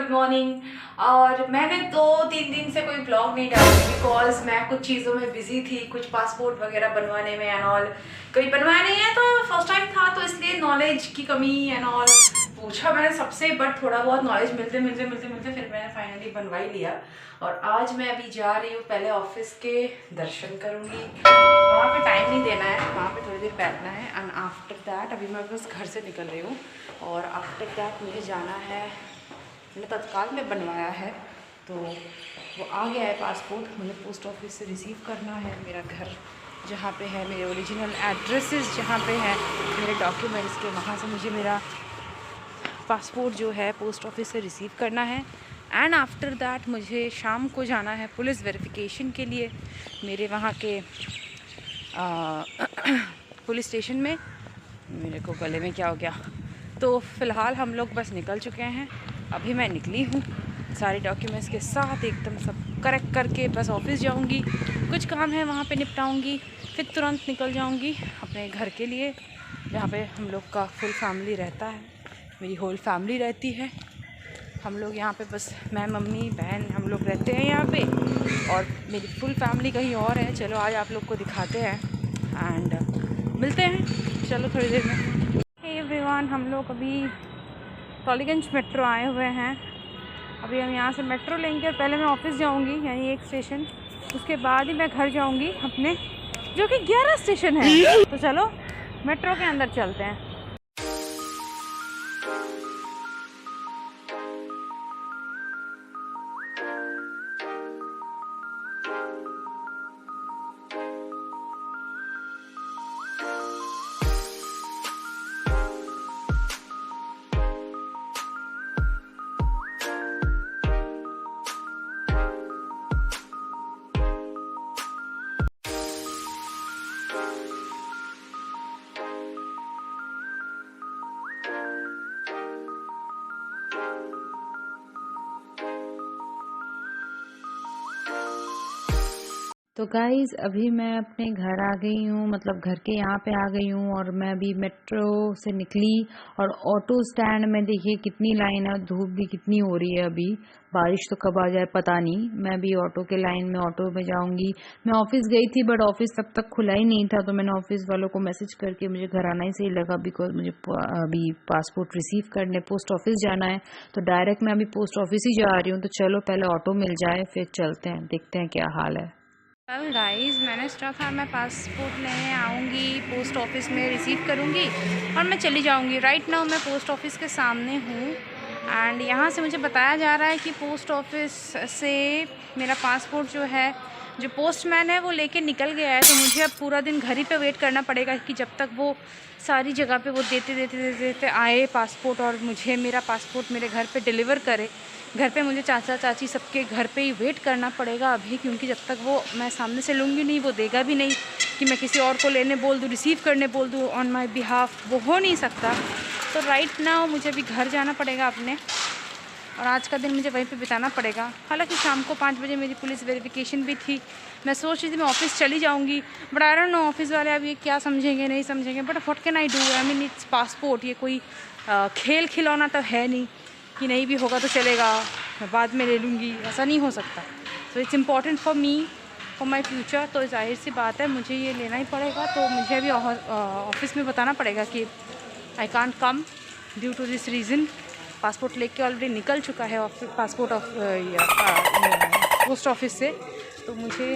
Good morning. और मैंने 2-3 दिन से कोई ब्लॉग नहीं डाली बिकॉज मैं कुछ चीज़ों में बिजी थी, कुछ पासपोर्ट वगैरह बनवाने में एंड ऑल। कभी बनवाया नहीं है तो फर्स्ट टाइम था, तो इसलिए नॉलेज की कमी एंड ऑल पूछा मैंने सबसे, बट थोड़ा बहुत नॉलेज मिलते मिलते फिर मैंने फाइनली बनवा ही लिया। और आज मैं अभी जा रही हूँ, पहले ऑफिस के दर्शन करूँगी, वहाँ पे टाइम नहीं देना है, वहाँ पे थोड़ी देर बैठना है एंड आफ्टर दैट अभी मैं बस घर से निकल रही हूँ। और आफ्टर दैट मुझे जाना है, मैंने तत्काल में बनवाया है तो वो आ गया है पासपोर्ट, मुझे पोस्ट ऑफिस से रिसीव करना है। मेरा घर जहाँ पे है, मेरे ओरिजिनल एड्रेसेस जहाँ पे है मेरे डॉक्यूमेंट्स के, वहाँ से मुझे मेरा पासपोर्ट जो है पोस्ट ऑफिस से रिसीव करना है। एंड आफ्टर दैट मुझे शाम को जाना है पुलिस वेरिफिकेशन के लिए मेरे वहाँ के पुलिस स्टेशन में। मेरे को गले में क्या हो गया। तो फ़िलहाल हम लोग बस निकल चुके हैं, अभी मैं निकली हूँ सारे डॉक्यूमेंट्स के साथ, एकदम सब करेक्ट करके बस ऑफिस जाऊँगी, कुछ काम है वहाँ पे निपटाऊँगी, फिर तुरंत निकल जाऊँगी अपने घर के लिए जहाँ पे हम लोग का फुल फैमिली रहता है, मेरी होल फैमिली रहती है। हम लोग यहाँ पे बस मैं, मम्मी, बहन, हम लोग रहते हैं यहाँ पे, और मेरी फुल फैमिली कहीं और है। चलो आज आप लोग को दिखाते हैं एंड मिलते हैं, चलो थोड़ी देर में। हे एवरीवन, हम लोग अभी टॉलीगंज मेट्रो आए हुए हैं। अभी हम यहाँ से मेट्रो लेंगे और पहले मैं ऑफिस जाऊँगी, यानी एक स्टेशन, उसके बाद ही मैं घर जाऊँगी अपने, जो कि 11 स्टेशन है। तो चलो मेट्रो के अंदर चलते हैं। तो गाइज़ अभी मैं अपने घर आ गई हूँ, मतलब घर के यहाँ पे आ गई हूँ, और मैं अभी मेट्रो से निकली और ऑटो स्टैंड में देखिए कितनी लाइन है, धूप भी कितनी हो रही है। अभी बारिश तो कब आ जाए पता नहीं। मैं अभी ऑटो के लाइन में ऑटो में जाऊँगी। मैं ऑफिस गई थी बट ऑफिस तब तक खुला ही नहीं था, तो मैंने ऑफिस वालों को मैसेज करके मुझे घर आना ही सही लगा बिकॉज मुझे अभी पासपोर्ट रिसीव करने पोस्ट ऑफिस जाना है, तो डायरेक्ट मैं अभी पोस्ट ऑफिस ही जा रही हूँ। तो चलो पहले ऑटो मिल जाए फिर चलते हैं, देखते हैं क्या हाल है। कल गाइस मैंने सोचा था मैं पासपोर्ट लेने आऊँगी, पोस्ट ऑफिस में रिसीव करूँगी और मैं चली जाऊँगी। राइट नाउ मैं पोस्ट ऑफिस के सामने हूँ एंड यहाँ से मुझे बताया जा रहा है कि पोस्ट ऑफिस से मेरा पासपोर्ट जो है, जो पोस्टमैन है वो लेके निकल गया है। तो मुझे अब पूरा दिन घर ही पे वेट करना पड़ेगा कि जब तक वो सारी जगह पे वो देते आए पासपोर्ट और मुझे मेरा पासपोर्ट मेरे घर पे डिलीवर करे। घर पे मुझे चाचा चाची सबके घर पे ही वेट करना पड़ेगा अभी, क्योंकि जब तक वो मैं सामने से लूँगी नहीं, वो देगा भी नहीं कि मैं किसी और को लेने बोल दूँ, रिसीव करने बोल दूँ ऑन माय बिहाफ, वो हो नहीं सकता। तो राइट नाउ मुझे अभी घर जाना पड़ेगा अपने, और आज का दिन मुझे वहीं पे बिताना पड़ेगा। हालांकि शाम को 5 बजे मेरी पुलिस वेरिफिकेशन भी थी। मैं सोच रही थी मैं ऑफिस चली जाऊंगी, but I don't know office वाले अब ये क्या समझेंगे नहीं समझेंगे, but what can I do. I mean it's passport, ये कोई खेल खिलौना तो है नहीं कि नहीं भी होगा तो चलेगा, मैं बाद में ले लूँगी, ऐसा नहीं हो सकता। So it's important for me, for my future. तो जाहिर सी बात है मुझे ये लेना ही पड़ेगा। तो मुझे अभी ऑफिस में बताना पड़ेगा कि I can't come due to this reason. Passport लेके ऑलरेडी निकल चुका है पासपोर्ट पोस्ट ऑफिस से, तो मुझे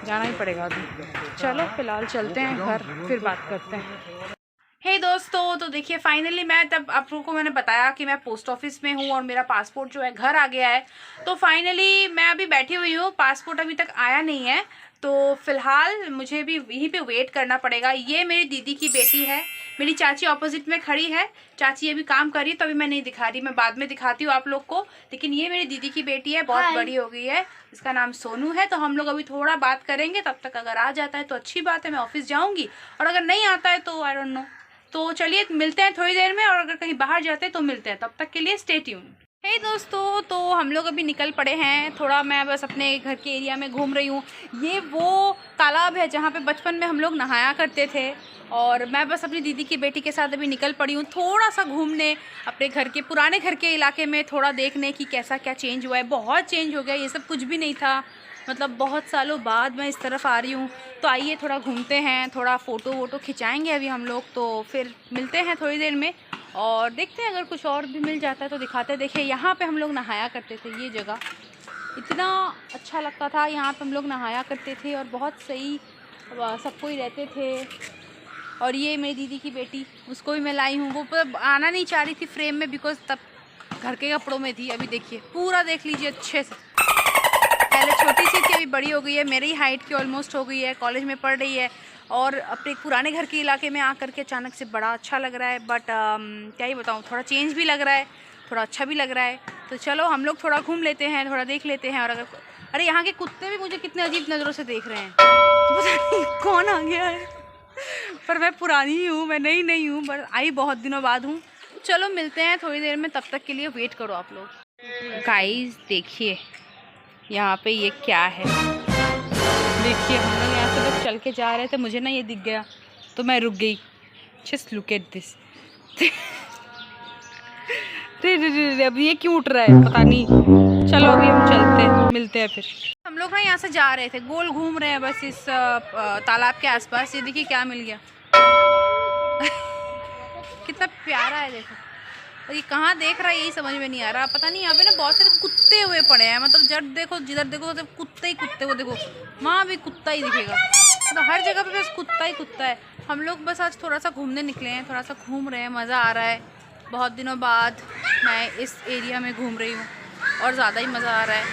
जाना ही पड़ेगा अभी। चलो फ़िलहाल चलते हैं घर, फिर बात करते हैं। हे दोस्तों, तो देखिए फाइनली मैं, तब आप लोगों को मैंने बताया कि मैं पोस्ट ऑफिस में हूँ और मेरा पासपोर्ट जो है घर आ गया है। तो फाइनली मैं अभी बैठी हुई हूँ, पासपोर्ट अभी तक आया नहीं है, तो फ़िलहाल मुझे भी यहीं पे वेट करना पड़ेगा। ये मेरी दीदी की बेटी है, मेरी चाची ऑपोजिट में खड़ी है। चाची अभी काम कर रही है तो अभी मैं नहीं दिखा रही, मैं बाद में दिखाती हूँ आप लोग को। लेकिन ये मेरी दीदी की बेटी है, बहुत बड़ी हो गई है, इसका नाम सोनू है। तो हम लोग अभी थोड़ा बात करेंगे, तब तक अगर आ जाता है तो अच्छी बात है, मैं ऑफिस जाऊँगी, और अगर नहीं आता है तो आई डोंट नो। तो चलिए मिलते हैं थोड़ी देर में, और अगर कहीं बाहर जाते हैं तो मिलते हैं। तब तक के लिए स्टे ट्यून। हे दोस्तों, तो हम लोग अभी निकल पड़े हैं। थोड़ा मैं बस अपने घर के एरिया में घूम रही हूँ। ये वो तालाब है जहाँ पे बचपन में हम लोग नहाया करते थे, और मैं बस अपनी दीदी की बेटी के साथ अभी निकल पड़ी हूँ थोड़ा सा घूमने, अपने घर के पुराने घर के इलाके में थोड़ा देखने कि कैसा क्या चेंज हुआ है। बहुत चेंज हो गया, ये सब कुछ भी नहीं था। मतलब बहुत सालों बाद मैं इस तरफ आ रही हूँ, तो आइए थोड़ा घूमते हैं, थोड़ा फ़ोटो वोटो खिंचाएँगे अभी हम लोग। तो फिर मिलते हैं थोड़ी देर में और देखते हैं, अगर कुछ और भी मिल जाता है तो दिखाते हैं। देखिए यहाँ पे हम लोग नहाया करते थे, ये जगह इतना अच्छा लगता था। यहाँ पे हम लोग नहाया करते थे और बहुत सही सब कोई रहते थे। और ये मेरी दीदी की बेटी, उसको भी मैं लाई हूँ। वो पर आना नहीं चाह रही थी फ्रेम में, बिकॉज तब घर के कपड़ों में थी। अभी देखिए पूरा देख लीजिए अच्छे से। पहले छोटी सी थी, अभी बड़ी हो गई है, मेरी हाइट की ऑलमोस्ट हो गई है, कॉलेज में पढ़ रही है। और अपने पुराने घर के इलाके में आकर के अचानक से बड़ा अच्छा लग रहा है। बट क्या ही बताऊँ, थोड़ा चेंज भी लग रहा है, थोड़ा अच्छा भी लग रहा है। तो चलो हम लोग थोड़ा घूम लेते हैं, थोड़ा देख लेते हैं। और अगर अरे यहाँ के कुत्ते भी मुझे कितने अजीब नज़रों से देख रहे हैं, तो पता नहीं कौन आ गया है। पर मैं पुरानी ही हूँ, मैं नई नहीं हूँ, पर आई बहुत दिनों बाद हूँ। चलो मिलते हैं थोड़ी देर में, तब तक के लिए वेट करो आप लोग। गाइस देखिए यहाँ पे ये क्या है। देखिए हम लोग यहाँ से बस चल के जा रहे थे, मुझे ना ये दिख गया तो मैं रुक गई। Just look at this. अब ये क्यों उठ रहा है पता नहीं। चलो अभी हम चलते हैं, मिलते हैं फिर। हम लोग ना यहाँ से जा रहे थे, गोल घूम रहे हैं बस इस तालाब के आसपास। ये देखिए क्या मिल गया। कितना प्यारा है देखो। और ये कहाँ देख रहा है यही समझ में नहीं आ रहा। पता नहीं यहाँ पे ना बहुत सारे कुत्ते हुए पड़े हैं। मतलब जब देखो जिधर देखो तो कुत्ते ही कुत्ते। वो देखो वहाँ भी कुत्ता ही दिखेगा, तो हर जगह पे बस कुत्ता ही कुत्ता है। हम लोग बस आज थोड़ा सा घूमने निकले हैं, थोड़ा सा घूम रहे हैं, मज़ा आ रहा है। बहुत दिनों बाद मैं इस एरिया में घूम रही हूँ और ज़्यादा ही मज़ा आ रहा है।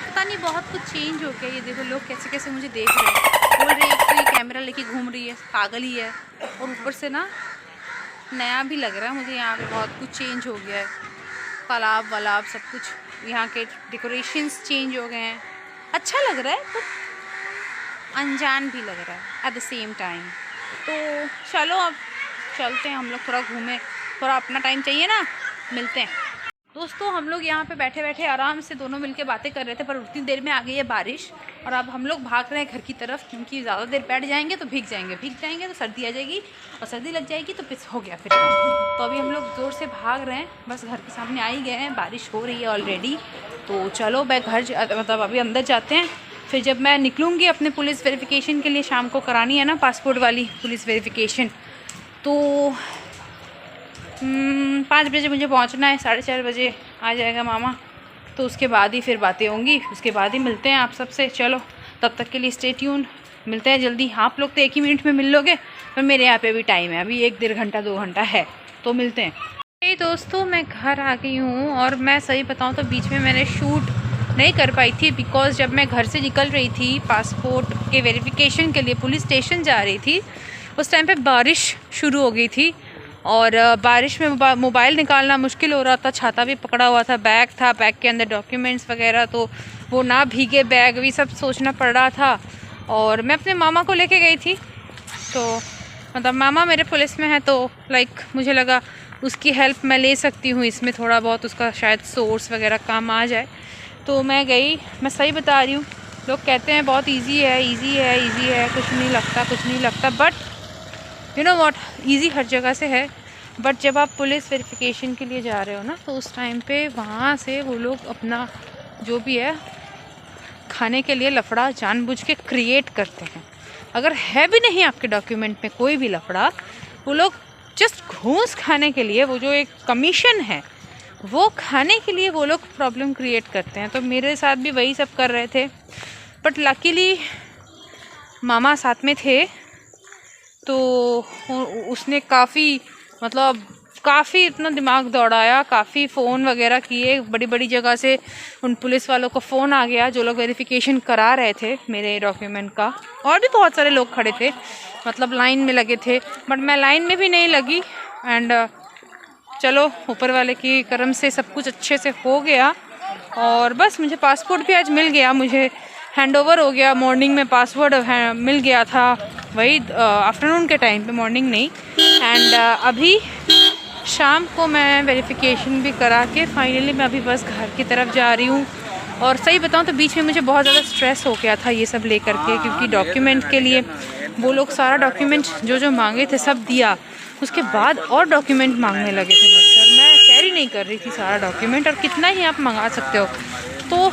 पता नहीं बहुत कुछ चेंज हो गया। ये देखो लोग कैसे कैसे मुझे देख रहे हैं, बोल रहे हैं एक तो ये कैमरा लेके घूम रही है, पागल ही है। और ऊपर से ना नया भी लग रहा है मुझे। यहाँ पे बहुत कुछ चेंज हो गया है, तालाब वालाब सब कुछ, यहाँ के डेकोरेशंस चेंज हो गए हैं। अच्छा लग रहा है, तो अनजान भी लग रहा है एट द सेम टाइम। तो चलो अब चलते हैं हम लोग, थोड़ा घूमें, थोड़ा अपना टाइम चाहिए ना। मिलते हैं दोस्तों। हम लोग यहाँ पे बैठे बैठे आराम से दोनों मिलके बातें कर रहे थे, पर उतनी देर में आ गई है बारिश और अब हम लोग भाग रहे हैं घर की तरफ, क्योंकि ज़्यादा देर बैठ जाएंगे तो भीग जाएंगे तो सर्दी आ जाएगी, और सर्दी लग जाएगी तो पिस हो गया फिर। तो अभी हम लोग ज़ोर से भाग रहे हैं, बस घर के सामने आ ही गए हैं, बारिश हो रही है ऑलरेडी। तो चलो मैं घर मतलब अभी अंदर जाते हैं, फिर जब मैं निकलूँगी अपने पुलिस वेरिफिकेशन के लिए, शाम को करानी है ना पासपोर्ट वाली पुलिस वेरिफिकेशन, तो 5 बजे मुझे पहुंचना है, 4:30 बजे आ जाएगा मामा। तो उसके बाद ही फिर बातें होंगी, उसके बाद ही मिलते हैं आप सबसे। चलो तब तक के लिए स्टे ट्यून, मिलते हैं जल्दी। आप लोग तो 1 ही मिनट में मिल लोगे, पर मेरे यहाँ पे भी टाइम है, अभी 1-1.5 घंटा 2 घंटा है, तो मिलते हैं। hey, दोस्तों मैं घर आ गई हूँ, और मैं सही बताऊँ तो बीच में मैंने शूट नहीं कर पाई थी, बिकॉज़ जब मैं घर से निकल रही थी पासपोर्ट के वेरिफिकेशन के लिए पुलिस स्टेशन जा रही थी, उस टाइम पे बारिश शुरू हो गई थी, और बारिश में मोबाइल निकालना मुश्किल हो रहा था। छाता भी पकड़ा हुआ था, बैग था, बैग के अंदर डॉक्यूमेंट्स वगैरह, तो वो ना भीगे बैग भी सब सोचना पड़ रहा था। और मैं अपने मामा को लेके गई थी, तो मतलब मामा मेरे पुलिस में है, तो लाइक मुझे लगा उसकी हेल्प मैं ले सकती हूँ इसमें, थोड़ा बहुत उसका शायद सोर्स वगैरह काम आ जाए। तो मैं गई। मैं सही बता रही हूँ, लोग कहते हैं बहुत ईजी है, कुछ नहीं लगता, but you know what, easy हर जगह से है, बट जब आप पुलिस वेरिफिकेशन के लिए जा रहे हो ना, तो उस टाइम पे वहाँ से वो लोग अपना जो भी है खाने के लिए लफड़ा जानबूझ के क्रिएट करते हैं। अगर है भी नहीं आपके डॉक्यूमेंट में कोई भी लफड़ा, वो लोग जस्ट घूस खाने के लिए, वो जो एक कमीशन है वो खाने के लिए वो लोग प्रॉब्लम क्रिएट करते हैं। तो मेरे साथ भी वही सब कर रहे थे, बट लकीली मामा साथ में थे, तो उसने काफ़ी इतना दिमाग दौड़ाया, काफ़ी फ़ोन वगैरह किए, बड़ी बड़ी जगह से उन पुलिस वालों को फ़ोन आ गया जो लोग वेरिफिकेशन करा रहे थे मेरे डॉक्यूमेंट का। और भी बहुत सारे लोग खड़े थे, मतलब लाइन में लगे थे, बट मैं लाइन में भी नहीं लगी। एंड चलो ऊपर वाले की करम से सब कुछ अच्छे से हो गया, और बस मुझे पासपोर्ट भी आज मिल गया, मुझे हैंडओवर हो गया। मॉर्निंग में पासवर्ड मिल गया था, वही आफ्टरनून के टाइम पे, मॉर्निंग नहीं। एंड अभी शाम को मैं वेरिफिकेशन भी करा के फाइनली मैं अभी बस घर की तरफ जा रही हूँ। और सही बताऊँ तो बीच में मुझे बहुत ज़्यादा स्ट्रेस हो गया था ये सब लेकर के, क्योंकि डॉक्यूमेंट के लिए वो लोग सारा डॉक्यूमेंट जो मांगे थे सब दिया, उसके बाद और डॉक्यूमेंट मांगने लगे थे मुझसे, और मैं कैरी नहीं कर रही थी सारा डॉक्यूमेंट, और कितना ही आप मंगा सकते हो। तो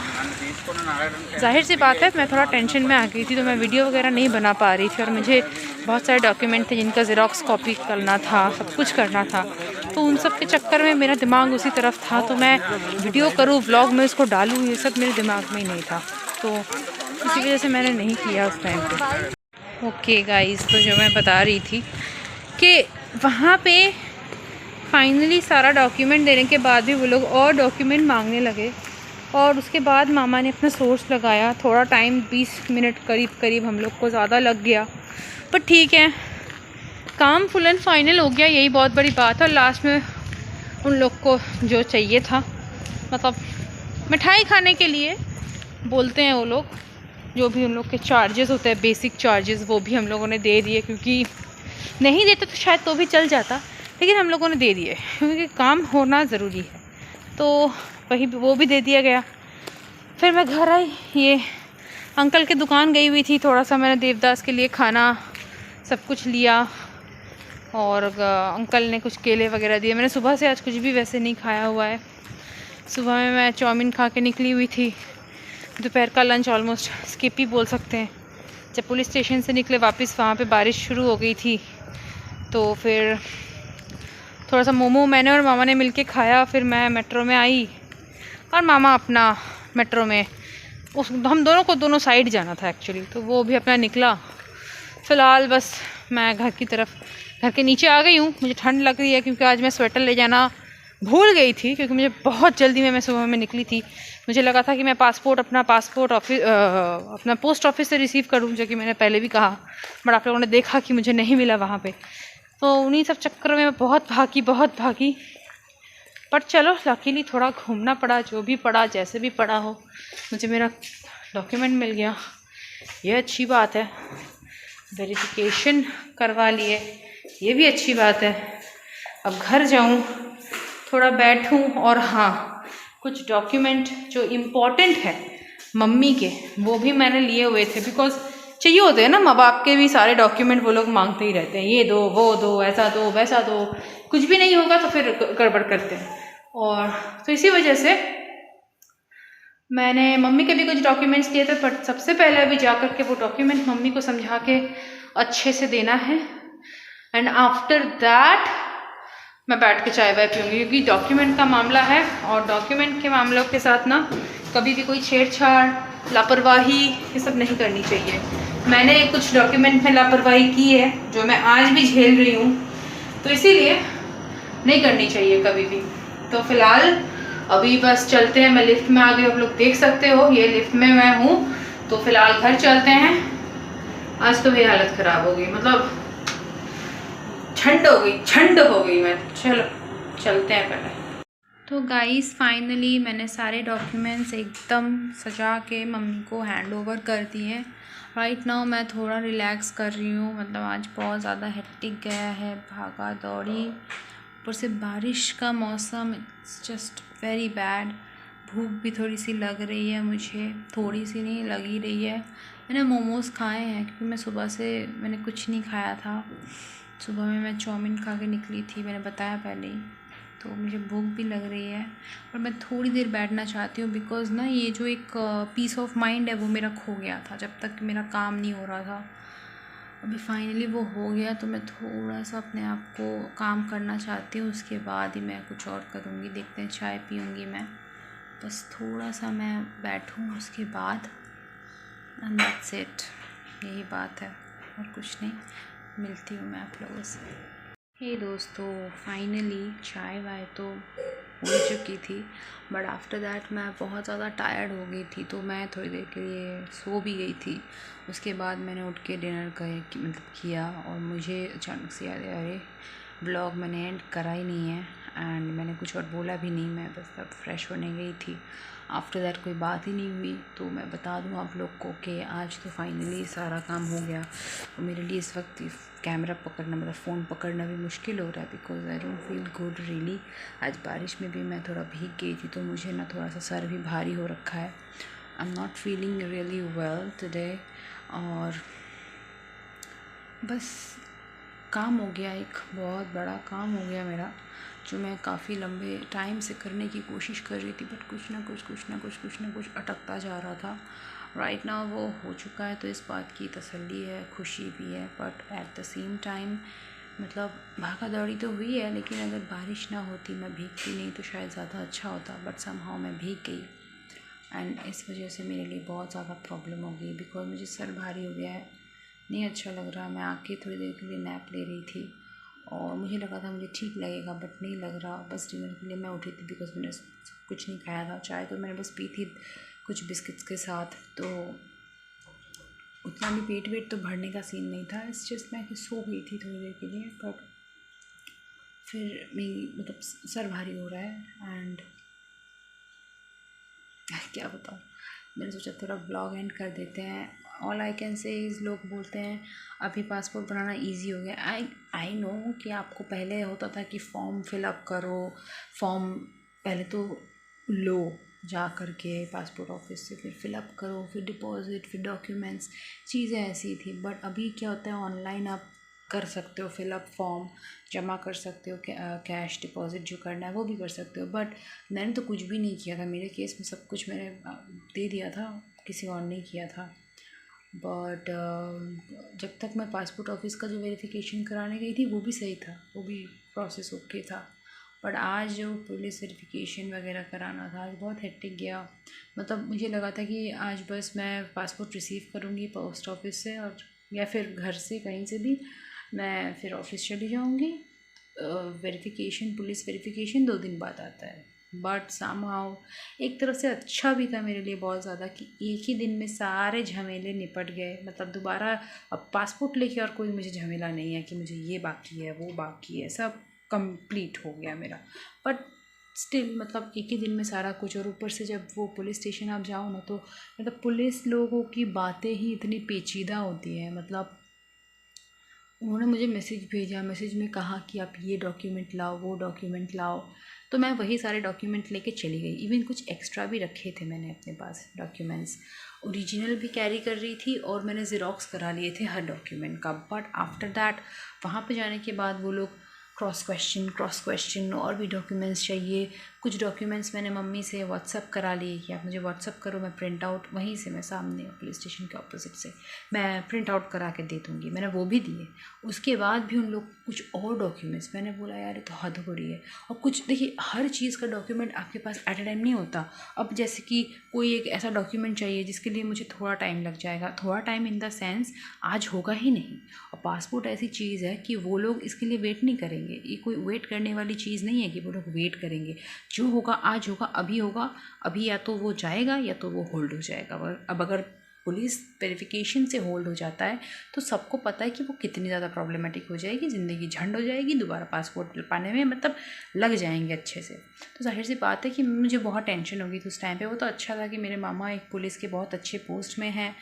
जाहिर सी बात है मैं थोड़ा टेंशन में आ गई थी, तो मैं वीडियो वगैरह नहीं बना पा रही थी, और मुझे बहुत सारे डॉक्यूमेंट थे जिनका ज़ेरॉक्स कॉपी करना था, सब कुछ करना था। तो उन सब के चक्कर में मेरा दिमाग उसी तरफ था, तो मैं वीडियो करूँ, व्लॉग में इसको डालूँ, ये सब मेरे दिमाग में ही नहीं था, तो इसी वजह से मैंने नहीं किया उस टाइम पे। ओके गाइस, तो जो मैं बता रही थी कि वहाँ पे फाइनली सारा डॉक्यूमेंट देने के बाद भी वो लोग और डॉक्यूमेंट मांगने लगे, और उसके बाद मामा ने अपना सोर्स लगाया। थोड़ा टाइम 20 मिनट करीब हम लोग को ज़्यादा लग गया, पर ठीक है, काम फुल एंड फाइनल हो गया, यही बहुत बड़ी बात है। और लास्ट में उन लोग को जो चाहिए था, मतलब मिठाई खाने के लिए बोलते हैं वो लोग, जो भी उन लोग के चार्जेस होते हैं, बेसिक चार्जेस, वो भी हम लोगों ने दे दिए, क्योंकि नहीं देते तो शायद तो भी चल जाता, लेकिन हम लोगों ने दे दिए क्योंकि काम होना ज़रूरी है, तो वही वो भी दे दिया गया। फिर मैं घर आई, ये अंकल की दुकान गई हुई थी, थोड़ा सा मैंने देवदास के लिए खाना सब कुछ लिया, और अंकल ने कुछ केले वगैरह दिए। मैंने सुबह से आज कुछ भी वैसे नहीं खाया हुआ है, सुबह में मैं चाउमीन खा के निकली हुई थी। दोपहर का लंच ऑलमोस्ट स्किप ही बोल सकते हैं। जब पुलिस स्टेशन से निकले वापस, वहाँ पे बारिश शुरू हो गई थी, तो फिर थोड़ा सा मोमो मैंने और मामा ने मिलके खाया। फिर मैं मेट्रो में आई और मामा अपना मेट्रो में, हम दोनों को दोनों साइड जाना था एक्चुअली, तो वो भी अपना निकला। फ़िलहाल बस मैं घर की तरफ, घर के नीचे आ गई हूँ। मुझे ठंड लग रही है क्योंकि आज मैं स्वेटर ले जाना भूल गई थी, क्योंकि मुझे बहुत जल्दी में मैं सुबह में निकली थी। मुझे लगा था कि मैं अपना पासपोर्ट अपना पोस्ट ऑफिस से रिसीव करूँ, जो कि मैंने पहले भी कहा, बट आप लोगों ने देखा कि मुझे नहीं मिला वहाँ पे। तो उन्हीं सब चक्करों में मैं बहुत भागी, पर चलो लकीली थोड़ा घूमना पड़ा, जो भी पड़ा, जैसे भी पड़ा हो, मुझे मेरा डॉक्यूमेंट मिल गया, ये अच्छी बात है। वेरिफिकेशन करवा लिए, ये भी अच्छी बात है। अब घर जाऊँ, थोड़ा बैठूँ, और हाँ, कुछ डॉक्यूमेंट जो इम्पोर्टेंट है मम्मी के, वो भी मैंने लिए हुए थे, बिकॉज चाहिए होते हैं ना, माँ बाप के भी सारे डॉक्यूमेंट वो लोग मांगते ही रहते हैं, ये दो, वो दो, ऐसा दो, वैसा दो, कुछ भी नहीं होगा तो फिर गड़बड़ करते हैं। और तो इसी वजह से मैंने मम्मी के भी कुछ डॉक्यूमेंट्स लिए थे, बट सबसे पहले अभी जा कर के वो डॉक्यूमेंट मम्मी को समझा के अच्छे से देना है, एंड आफ्टर दैट मैं बैठ के चाय वाय पीऊँगी, क्योंकि डॉक्यूमेंट का मामला है, और डॉक्यूमेंट के मामलों के साथ ना कभी भी कोई छेड़छाड़, लापरवाही, ये सब नहीं करनी चाहिए। मैंने कुछ डॉक्यूमेंट में लापरवाही की है, जो मैं आज भी झेल रही हूँ, तो इसीलिए नहीं करनी चाहिए कभी भी। तो फिलहाल अभी बस चलते हैं, मैं लिफ्ट में आ गई, आप लोग देख सकते हो, ये लिफ्ट में मैं हूँ। तो फिलहाल घर चलते हैं। आज तो मेरी हालत ख़राब हो गई, मतलब ठंड हो गई मैं। चलो चलते हैं पहले। तो गाइस फाइनली मैंने सारे डॉक्यूमेंट्स एकदम सजा के मम्मी को हैंड ओवर कर दिए। राइट नाउ मैं थोड़ा रिलैक्स कर रही हूँ, मतलब आज बहुत ज़्यादा हेक्टिक गया है, भागा दौड़ी, ऊपर से बारिश का मौसम, इट्स जस्ट वेरी बैड। भूख भी थोड़ी सी लग रही है मुझे, थोड़ी सी नहीं, लग ही रही है। मैंने मोमोज़ खाए हैं, क्योंकि मैं सुबह से मैंने कुछ नहीं खाया था। सुबह में मैं चाउमीन खा के निकली थी, मैंने बताया पहले ही, तो मुझे भूख भी लग रही है, और मैं थोड़ी देर बैठना चाहती हूँ, बिकॉज़ ना ये जो एक पीस ऑफ माइंड है वो मेरा खो गया था जब तक मेरा काम नहीं हो रहा था। अभी फाइनली वो हो गया, तो मैं थोड़ा सा अपने आप को काम करना चाहती हूँ, उसके बाद ही मैं कुछ और करूँगी। देखते हैं, चाय पीऊँगी मैं, बस थोड़ा सा मैं बैठूँ, उसके बाद एंड दैट्स इट, यही बात है और कुछ नहीं। मिलती हूँ मैं आप लोगों से। हे दोस्तों, फाइनली चाय वाय तो हो चुकी थी, बट आफ्टर दैट मैं बहुत ज़्यादा टायर्ड हो गई थी, तो मैं थोड़ी देर के लिए सो भी गई थी। उसके बाद मैंने उठ के डिनर किया, और मुझे अचानक से याद आया, अरे ब्लॉग मैंने एंड करा ही नहीं है, एंड मैंने कुछ और बोला भी नहीं, मैं बस तब फ्रेश होने गई थी। आफ्टर दैट कोई बात ही नहीं हुई। तो मैं बता दूं आप लोग को कि आज तो फाइनली सारा काम हो गया, और मेरे लिए इस वक्त कैमरा पकड़ना मतलब फ़ोन पकड़ना भी मुश्किल हो रहा है because I don't feel good really. आज बारिश में भी मैं थोड़ा भीग गई थी तो मुझे ना थोड़ा सा सर भी भारी हो रखा है। I am not feeling really well today. और बस काम हो गया, एक बहुत बड़ा काम हो गया मेरा, जो मैं काफ़ी लंबे टाइम से करने की कोशिश कर रही थी बट कुछ ना कुछ अटकता जा रहा था। राइट नाउ वो हो चुका है तो इस बात की तसल्ली है, खुशी भी है, but at the same time मतलब भागा दौड़ी तो हुई है, लेकिन अगर बारिश ना होती, मैं भीगती नहीं तो शायद ज़्यादा अच्छा होता, बट समहाउ मैं भीग गई एंड इस वजह से मेरे लिए बहुत ज़्यादा प्रॉब्लम हो गई बिकॉज मुझे सर भारी हो गया है, नहीं अच्छा लग रहा। मैं आके थोड़ी देर के लिए नैप ले रही थी और मुझे लगा था मुझे ठीक लगेगा बट नहीं लग रहा। बस डिनर के लिए मैं उठी थी बिकॉज मैंने कुछ नहीं खाया था, चाय तो मैंने बस पी थी कुछ बिस्किट्स के साथ, तो उतना भी पेट वेट तो भरने का सीन नहीं था। इस जस्ट मैं सो गई थी थोड़ी देर के लिए बट फिर मेरी मतलब सर भारी हो रहा है एंड क्या बताऊँ। मैंने सोचा थोड़ा ब्लॉग एंड कर देते हैं। All I can say is लोग बोलते हैं अभी पासपोर्ट बनाना इजी हो गया। आई नो कि आपको पहले होता था कि फॉर्म फिलअप करो, फॉर्म पहले तो लो जा कर के पासपोर्ट ऑफिस से, फिर फिलअप करो, फिर डिपॉजिट, फिर डॉक्यूमेंट्स, चीज़ें ऐसी थी। बट अभी क्या होता है, ऑनलाइन आप कर सकते हो फिलअप फॉर्म, जमा कर सकते हो, कैश डिपॉजिट जो करना है वो भी कर सकते हो। बट मैंने तो कुछ भी नहीं किया था, मेरे केस में सब कुछ मैंने दे दिया था, किसी और ने किया था। बट जब तक मैं पासपोर्ट ऑफिस का जो वेरिफिकेशन कराने गई थी वो भी सही था, वो भी प्रोसेस ओके था। बट आज जो पुलिस वेरिफिकेशन वगैरह कराना था, आज बहुत हेक्टिक गया। मतलब मुझे लगा था कि आज बस मैं पासपोर्ट रिसीव करूँगी पोस्ट ऑफिस से और या फिर घर से कहीं से भी, मैं फिर ऑफिस चली जाऊँगी। वेरिफिकेशन, पुलिस वेरिफिकेशन 2 दिन बाद आता है। बट समहाउ एक तरफ से अच्छा भी था मेरे लिए बहुत ज़्यादा कि एक ही दिन में सारे झमेले निपट गए। मतलब दोबारा अब पासपोर्ट लेके और कोई मुझे झमेला नहीं है कि मुझे ये बाकी है वो बाकी है, सब कंप्लीट हो गया मेरा। बट स्टिल मतलब एक ही दिन में सारा कुछ, और ऊपर से जब वो पुलिस स्टेशन आप जाओ ना तो मतलब पुलिस लोगों की बातें ही इतनी पेचीदा होती हैं। मतलब उन्होंने मुझे मैसेज भेजा, मैसेज में कहा कि आप ये डॉक्यूमेंट लाओ, वो डॉक्यूमेंट लाओ, तो मैं वही सारे डॉक्यूमेंट लेके चली गई। इवन कुछ एक्स्ट्रा भी रखे थे मैंने अपने पास डॉक्यूमेंट्स, ओरिजिनल भी कैरी कर रही थी और मैंने ज़ेरॉक्स करा लिए थे हर डॉक्यूमेंट का। बट आफ्टर दैट वहाँ पे जाने के बाद वो लोग क्रॉस क्वेश्चन और भी डॉक्यूमेंट्स चाहिए। कुछ डॉक्यूमेंट्स मैंने मम्मी से व्हाट्सअप करा लिए कि आप मुझे व्हाट्सअप करो, मैं प्रिंट आउट वहीं से, मैं सामने पुलिस स्टेशन के ऑपोजिट से मैं प्रिंट आउट करा के दे दूँगी। मैंने वो भी दिए। उसके बाद भी उन लोग कुछ और डॉक्यूमेंट्स, मैंने बोला यार ये तो हद हो रही है। और कुछ देखिए, हर चीज़ का डॉक्यूमेंट आपके पास एट अ टाइम नहीं होता। अब जैसे कि कोई एक ऐसा डॉक्यूमेंट चाहिए जिसके लिए मुझे थोड़ा टाइम लग जाएगा, थोड़ा टाइम इन द सेंस आज होगा ही नहीं। और पासपोर्ट ऐसी चीज़ है कि वो लोग इसके लिए वेट नहीं करेंगे। ये कोई वेट करने वाली चीज़ नहीं है कि वो लोग वेट करेंगे। जो होगा आज होगा, अभी होगा, अभी या तो वो जाएगा या तो वो होल्ड हो जाएगा। अब अगर पुलिस वेरिफिकेशन से होल्ड हो जाता है तो सबको पता है कि वो कितनी ज़्यादा प्रॉब्लमेटिक हो जाएगी, ज़िंदगी झंड हो जाएगी, दोबारा पासपोर्ट पाने में मतलब लग जाएंगे अच्छे से। तो जाहिर सी बात है कि मुझे बहुत टेंशन हो गई थी उस टाइम पे। वो तो अच्छा था कि मेरे मामा एक पुलिस के बहुत अच्छे पोस्ट में हैं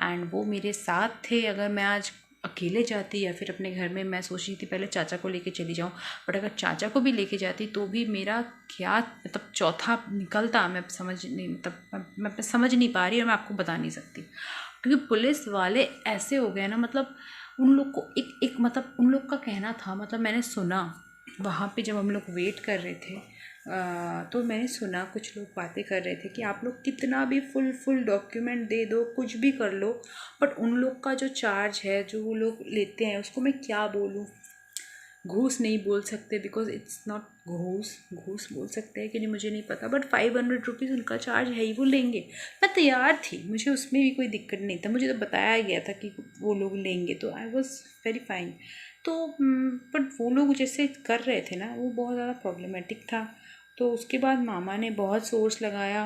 एंड वो मेरे साथ थे। अगर मैं आज अकेले जाती या फिर अपने घर में, मैं सोच रही थी पहले चाचा को लेके चली जाऊँ, बट अगर चाचा को भी लेके जाती तो भी मेरा क्या मतलब चौथा निकलता, मैं समझ नहीं, मतलब मैं समझ नहीं पा रही और मैं आपको बता नहीं सकती। क्योंकि पुलिस वाले ऐसे हो गए ना, मतलब उन लोग को एक मतलब उन लोग का कहना था, मतलब मैंने सुना वहाँ पे जब हम लोग वेट कर रहे थे तो मैंने सुना कुछ लोग बातें कर रहे थे कि आप लोग कितना भी फुल डॉक्यूमेंट दे दो, कुछ भी कर लो, बट उन लोग का जो चार्ज है जो वो लोग लेते हैं उसको मैं क्या बोलूँ, घूस नहीं बोल सकते बिकॉज इट्स नॉट घूस बोल सकते हैं कि नहीं मुझे नहीं पता, बट 500 रुपीज़ उनका चार्ज है ही, वो लेंगे। मैं तैयार थी, मुझे उसमें भी कोई दिक्कत नहीं था, मुझे तो बताया गया था कि वो लोग लेंगे, तो आई वॉज वेरी फाइन। तो बट वो लोग जैसे कर रहे थे ना वो बहुत ज़्यादा प्रॉब्लमेटिक था। तो उसके बाद मामा ने बहुत सोर्स लगाया।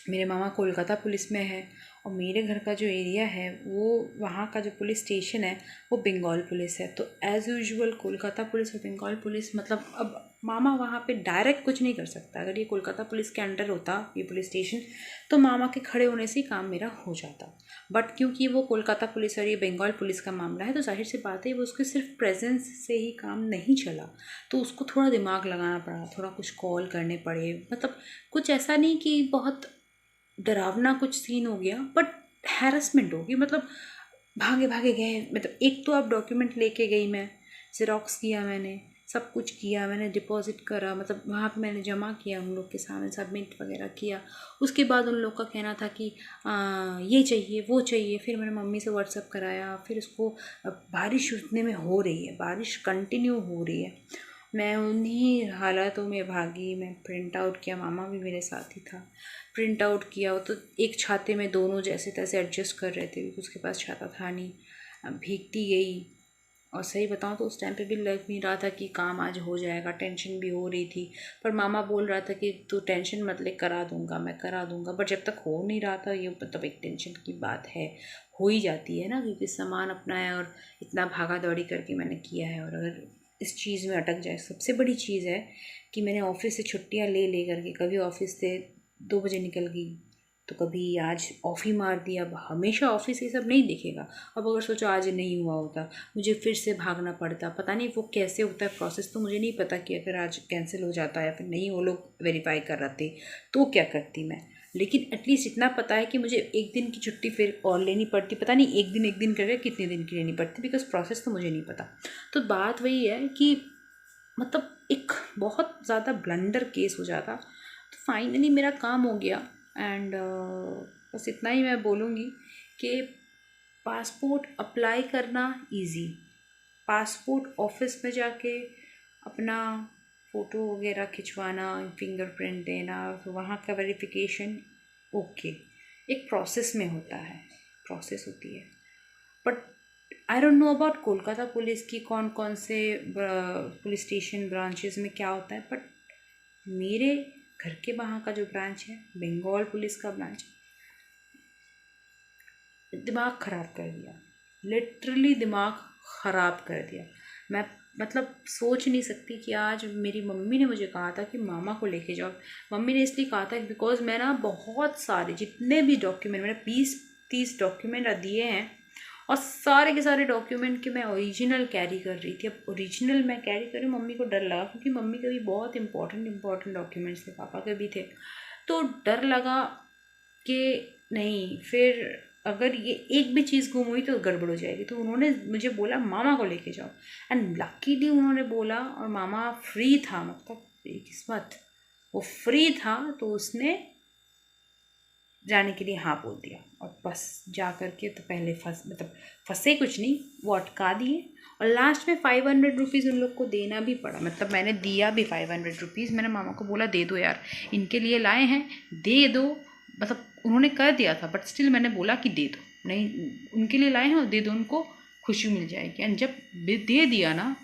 मेरे मामा कोलकाता पुलिस में है और मेरे घर का जो एरिया है वो, वहाँ का जो पुलिस स्टेशन है वो बंगाल पुलिस है। तो एज़ यूजुअल कोलकाता पुलिस और बंगाल पुलिस मतलब अब मामा वहाँ पे डायरेक्ट कुछ नहीं कर सकता। अगर ये कोलकाता पुलिस के अंडर होता ये पुलिस स्टेशन, तो मामा के खड़े होने से ही काम मेरा हो जाता। बट क्योंकि वो कोलकाता पुलिस और ये बंगाल पुलिस का मामला है, तो जाहिर सी बात है वो उसके सिर्फ प्रेजेंस से ही काम नहीं चला, तो उसको थोड़ा दिमाग लगाना पड़ा, थोड़ा कुछ कॉल करने पड़े। मतलब कुछ ऐसा नहीं कि बहुत डरावना कुछ सीन हो गया, बट हैरेसमेंट होगी। मतलब भागे भागे गए। मतलब एक तो आप डॉक्यूमेंट लेके गई, मैं ज़ेरॉक्स किया, मैंने सब कुछ किया, मैंने डिपॉजिट करा, मतलब वहाँ पे मैंने जमा किया, उन लोग के सामने सबमिट वगैरह किया। उसके बाद उन लोग का कहना था कि ये चाहिए वो चाहिए। फिर मैंने मम्मी से व्हाट्सअप कराया। फिर उसको बारिश उतने में हो रही है, बारिश कंटिन्यू हो रही है। मैं उन्हीं हालातों में भागी। मैं प्रिंट आउट किया, मामा भी मेरे साथ ही था। प्रिंट आउट किया। वो तो एक छाते में दोनों जैसे तैसे एडजस्ट कर रहे थे, क्योंकि उसके पास छाता था नहीं। भीगती गई। और सही बताऊँ तो उस टाइम पे भी लग नहीं रहा था कि काम आज हो जाएगा, टेंशन भी हो रही थी। पर मामा बोल रहा था कि तू टेंशन मत ले, करा दूंगा, मैं करा दूंगा। बट जब तक हो नहीं रहा था, ये मतलब एक टेंशन की बात है, हो ही जाती है ना, क्योंकि सामान अपना है और इतना भागा दौड़ी करके मैंने किया है। और अगर इस चीज़ में अटक जाए, सबसे बड़ी चीज़ है कि मैंने ऑफिस से छुट्टियाँ ले ले करके, कभी ऑफिस से 2 बजे निकल गई, तो कभी आज ऑफ ही मार दिया। अब हमेशा ऑफिस ये सब नहीं दिखेगा। अब अगर सोचो आज नहीं हुआ होता, मुझे फिर से भागना पड़ता। पता नहीं वो कैसे होता है प्रोसेस, तो मुझे नहीं पता कि अगर आज कैंसिल हो जाता है या फिर नहीं, वो लोग वेरीफाई कर रहे थे तो क्या करती मैं। लेकिन एटलीस्ट इतना पता है कि मुझे एक दिन की छुट्टी फिर और लेनी पड़ती। पता नहीं एक दिन करके कितने दिन की लेनी पड़ती, बिकॉज प्रोसेस तो मुझे नहीं पता। तो बात वही है कि मतलब एक बहुत ज़्यादा ब्लंडर केस हो जाता। तो फाइनली मेरा काम हो गया। एंड बस इतना ही मैं बोलूँगी कि पासपोर्ट अप्लाई करना इजी। पासपोर्ट ऑफिस में जाके अपना फ़ोटो वगैरह खिंचवाना, फिंगरप्रिंट देना, तो वहाँ का वेरिफिकेशन ओके एक प्रोसेस में होता है, प्रोसेस होती है। But I don't know about Kolkata police की कौन कौन से पुलिस स्टेशन ब्रांचेस में क्या होता है। बट मेरे घर के वहाँ का जो ब्रांच है, बंगाल पुलिस का ब्रांच, दिमाग ख़राब कर दिया। लिटरली दिमाग ख़राब कर दिया। मैं मतलब सोच नहीं सकती कि आज मेरी मम्मी ने मुझे कहा था कि मामा को लेके जाओ। मम्मी ने इसलिए कहा था बिकॉज मैं ना बहुत सारे जितने भी डॉक्यूमेंट, मैंने 20-30 डॉक्यूमेंट दिए हैं, और सारे के सारे डॉक्यूमेंट के मैं ओरिजिनल कैरी कर रही थी। अब ओरिजिनल मैं कैरी कर रही हूँ, मम्मी को डर लगा, क्योंकि मम्मी के भी बहुत इंपॉर्टेंट डॉक्यूमेंट्स थे, पापा के भी थे। तो डर लगा कि नहीं, फिर अगर ये एक भी चीज़ गुम हुई तो गड़बड़ हो जाएगी। तो उन्होंने मुझे बोला मामा को लेके जाओ। एंड लकीली उन्होंने बोला, और मामा फ्री था, मतलब बेकिस्मत वो फ्री था, तो उसने जाने के लिए हाँ बोल दिया। और बस जा कर के तो पहले फंसे कुछ नहीं, वो अटका दिए। और लास्ट में 500 रुपीज़ उन लोग को देना भी पड़ा। मतलब मैंने दिया भी 500 रुपीज़। मैंने मामा को बोला दे दो यार, इनके लिए लाए हैं, दे दो। मतलब उन्होंने कर दिया था, बट स्टिल मैंने बोला कि दे दो, नहीं उनके लिए लाए हैं और दे दो, उनको खुशी मिल जाएगी। एंड जब दे दिया ना,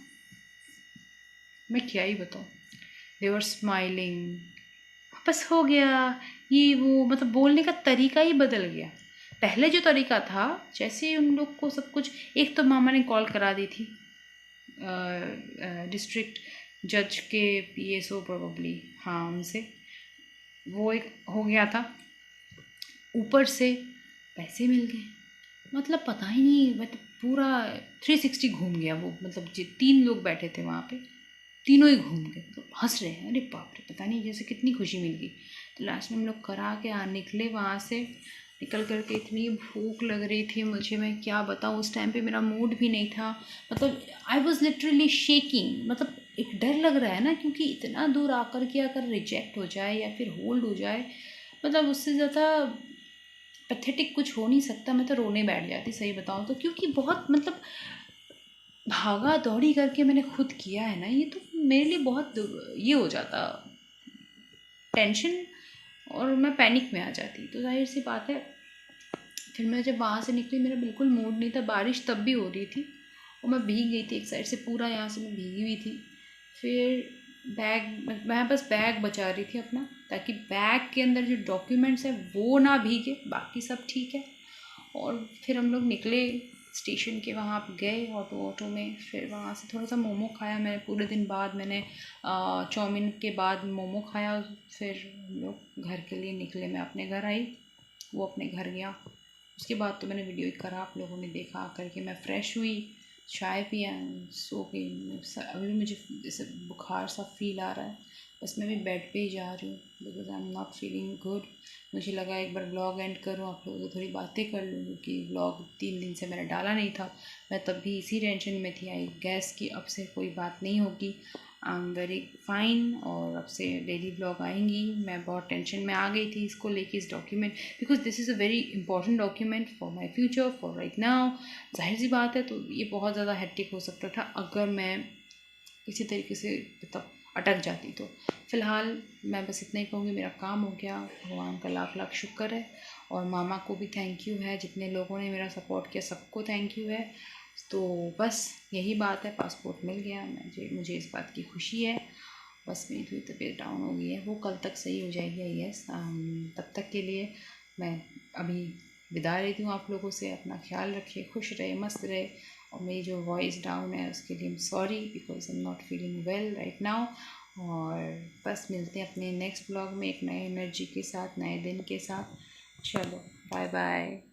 मैं क्या ही बताऊँ, दे वर स्माइलिंग। बस हो गया ये वो, मतलब बोलने का तरीका ही बदल गया। पहले जो तरीका था, जैसे उन लोग को सब कुछ, एक तो मामा ने कॉल करा दी थी डिस्ट्रिक्ट जज के PSO प्रोबेबली, हाँ उनसे, वो एक हो गया था। ऊपर से पैसे मिल गए। मतलब पता ही नहीं, मतलब पूरा 360 घूम गया वो। मतलब जो 3 लोग बैठे थे वहाँ पे, तीनों ही घूम गए। तो हंस रहे हैं, अरे बाप रे, पता नहीं जैसे कितनी खुशी मिल गई। तो लास्ट में हम लोग करा के निकले वहाँ से। निकल कर के इतनी भूख लग रही थी मुझे, मैं क्या बताऊँ, उस टाइम पे मेरा मूड भी नहीं था। मतलब आई वॉज लिटरली शेकिंग। मतलब एक डर लग रहा है ना, क्योंकि इतना दूर आकर के अगर रिजेक्ट हो जाए या फिर होल्ड हो जाए, मतलब उससे ज़्यादा पैथेटिक कुछ हो नहीं सकता। मैं तो रोने बैठ जाती सही बताऊँ तो, क्योंकि बहुत मतलब भागा दौड़ी करके मैंने खुद किया है ना, ये तो मेरे लिए बहुत ये हो जाता टेंशन, और मैं पैनिक में आ जाती। तो जाहिर सी बात है, फिर मैं जब वहाँ से निकली, मेरा बिल्कुल मूड नहीं था। बारिश तब भी हो रही थी और मैं भीग गई थी एक साइड से, पूरा यहाँ से मैं भीगी हुई थी। फिर मैं बस बैग बचा रही थी अपना, ताकि बैग के अंदर जो डॉक्यूमेंट्स हैं वो ना भीगे, बाकी सब ठीक है। और फिर हम लोग निकले। स्टेशन के वहाँ पे गए ऑटो में, फिर वहाँ से थोड़ा सा मोमो खाया मैंने। पूरे दिन बाद मैंने चाउमीन के बाद मोमो खाया। फिर हम लोग घर के लिए निकले, मैं अपने घर आई, वो अपने घर गया। उसके बाद तो मैंने वीडियो ही करा, आप लोगों ने देखा करके। मैं फ़्रेश हुई, चाय पिया, सो गई। अभी भी मुझे जैसे बुखार सा फील आ रहा है, बस मैं भी बेड पे ही जा रही हूँ because I am not feeling good. मुझे लगा एक बार व्लॉग एंड करूँ, आप लोगों से थोड़ी बातें कर लूँ, क्योंकि व्लॉग 3 दिन से मैंने डाला नहीं था। मैं तब भी इसी टेंशन में थी, आई गैस कि अब से कोई बात नहीं होगी, आई एम वेरी फाइन, और अब से डेली ब्लॉग आएंगी। मैं बहुत टेंशन में आ गई थी इसको लेके, इस document, because this is a very important document for my future, for right now. जाहिर सी बात है, तो ये बहुत ज़्यादा हेक्टिक हो सकता था अगर मैं किसी तरीके से मतलब अटक जाती। तो फ़िलहाल मैं बस इतना ही कहूँगी, मेरा काम हो गया, भगवान का लाख लाख शुक्र है। और मामा को भी थैंक यू है, जितने लोगों ने मेरा सपोर्ट किया सबको थैंक यू है। तो बस यही बात है, पासपोर्ट मिल गया, मुझे इस बात की खुशी है। बस मेरी थोड़ी तबीयत डाउन हो गई है, वो कल तक सही हो जाएगी आई गेस। तब तक के लिए मैं अभी विदा लेती हूँ आप लोगों से। अपना ख्याल रखिए, खुश रहे, मस्त रहे। और मेरी जो वॉइस डाउन है उसके लिए sorry, because I am not feeling well right now. और बस मिलते हैं अपने नेक्स्ट ब्लॉग में एक नए एनर्जी के साथ, नए दिन के साथ। चलो बाय बाय।